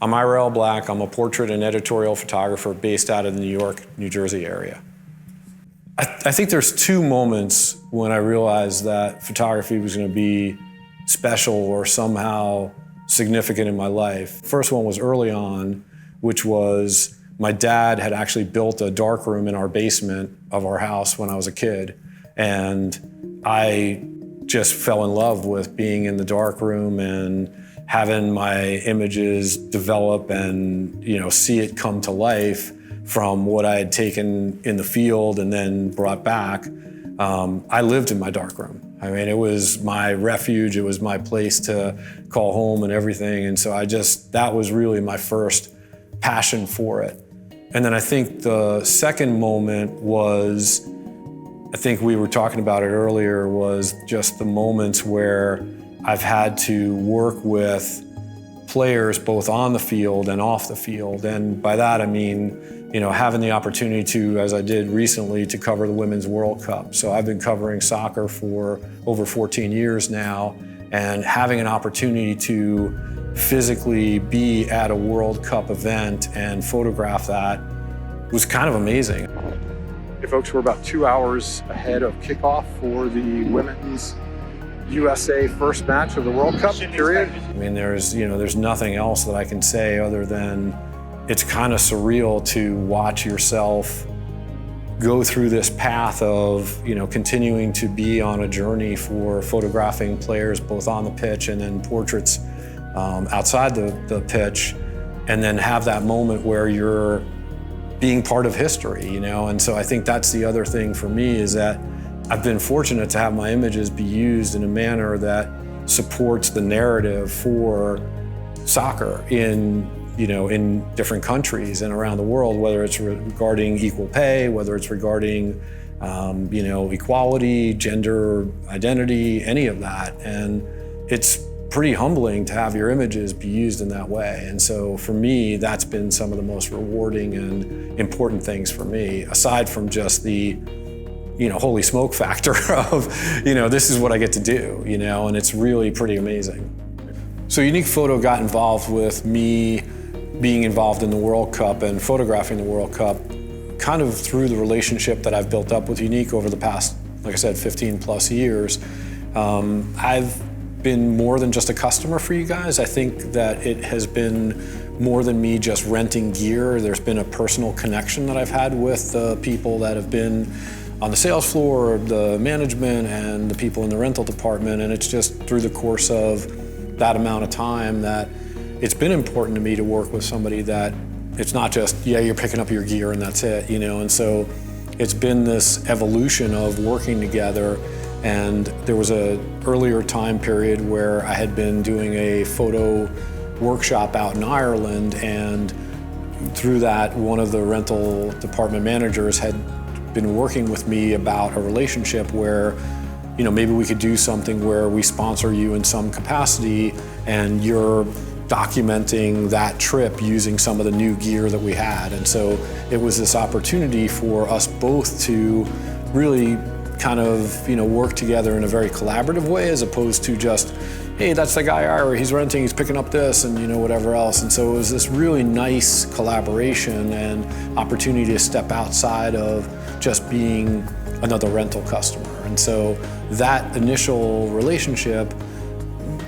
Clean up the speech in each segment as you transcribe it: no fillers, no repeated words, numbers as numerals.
I'm Ira L. I'm a portrait and editorial photographer based out of the New York, New Jersey area. I think there's two moments when I realized that photography was going to be special or somehow significant in my life. First one was early on, which was my dad had actually built a darkroom in our basement of our house when I was a kid. And I just fell in love with being in the darkroom and having my images develop and see it come to life from what I had taken in the field and then brought back. I lived in my darkroom. I mean, it was my refuge, it was my place to call home and everything. And so that was really my first passion for it. And then I think the second moment was, I think we were talking about it earlier, was just the moments where I've had to work with players both on the field and off the field. And by that I mean, having the opportunity to, as I did recently, to cover the Women's World Cup. So I've been covering soccer for over 14 years now, and having an opportunity to physically be at a World Cup event and photograph that was kind of amazing. Hey folks, we're about 2 hours ahead of kickoff for the women's USA first match of the World Cup period. I mean, there's nothing else that I can say other than it's kind of surreal to watch yourself go through this path of, continuing to be on a journey for photographing players both on the pitch and then portraits outside the pitch, and then have that moment where you're being part of history, And so I think that's the other thing for me, is that I've been fortunate to have my images be used in a manner that supports the narrative for soccer in different countries and around the world, whether it's regarding equal pay, whether it's regarding, equality, gender identity, any of that. And it's pretty humbling to have your images be used in that way. And so for me, that's been some of the most rewarding and important things for me, aside from just the holy smoke factor of, this is what I get to do, and it's really pretty amazing. So Unique Photo got involved with me being involved in the World Cup and photographing the World Cup kind of through the relationship that I've built up with Unique over the past, like I said, 15 plus years. I've been more than just a customer for you guys. I think that it has been more than me just renting gear. There's been a personal connection that I've had with the people that have been on the sales floor, the management, and the people in the rental department. And it's just through the course of that amount of time that it's been important to me to work with somebody that it's not just, you're picking up your gear and that's it, And so it's been this evolution of working together. And there was an earlier time period where I had been doing a photo workshop out in Ireland, and through that, one of the rental department managers had been working with me about a relationship where, maybe we could do something where we sponsor you in some capacity and you're documenting that trip using some of the new gear that we had. And so it was this opportunity for us both to really kind of, work together in a very collaborative way, as opposed to just, hey, that's the guy Ira, he's renting, he's picking up this, and whatever else. And so it was this really nice collaboration and opportunity to step outside of just being another rental customer. And so that initial relationship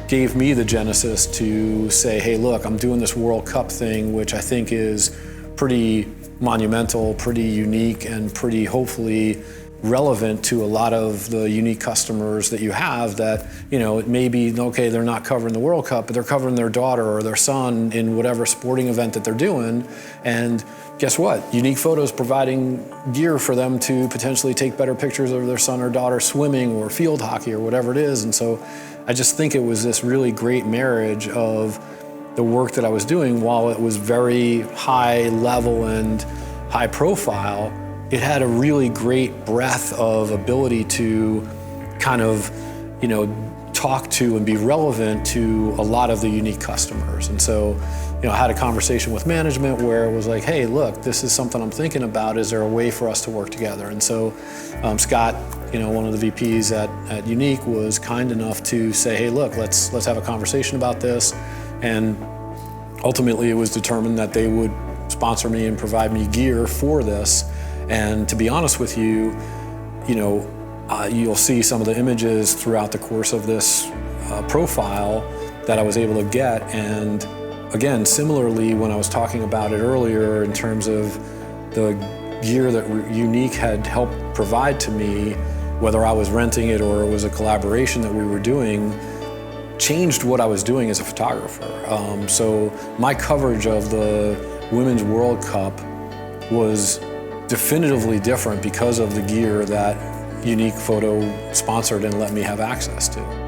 gave me the genesis to say, hey, look, I'm doing this World Cup thing, which I think is pretty monumental, pretty unique, and pretty hopefully relevant to a lot of the unique customers that you have that, it may be, okay, they're not covering the World Cup, but they're covering their daughter or their son in whatever sporting event that they're doing. And guess what? Unique Photo is providing gear for them to potentially take better pictures of their son or daughter swimming or field hockey or whatever it is. And so I just think it was this really great marriage of the work that I was doing. While it was very high level and high profile, it had a really great breadth of ability to kind of, talk to and be relevant to a lot of the unique customers. And so, I had a conversation with management where it was like, hey, look, this is something I'm thinking about. Is there a way for us to work together? And so Scott, one of the VPs at Unique, was kind enough to say, hey, look, let's have a conversation about this. And ultimately, it was determined that they would sponsor me and provide me gear for this. And to be honest with you, you'll see some of the images throughout the course of this profile that I was able to get. And again, similarly, when I was talking about it earlier in terms of the gear that Unique had helped provide to me, whether I was renting it or it was a collaboration that we were doing, changed what I was doing as a photographer. So my coverage of the Women's World Cup was definitively different because of the gear that Unique Photo sponsored and let me have access to.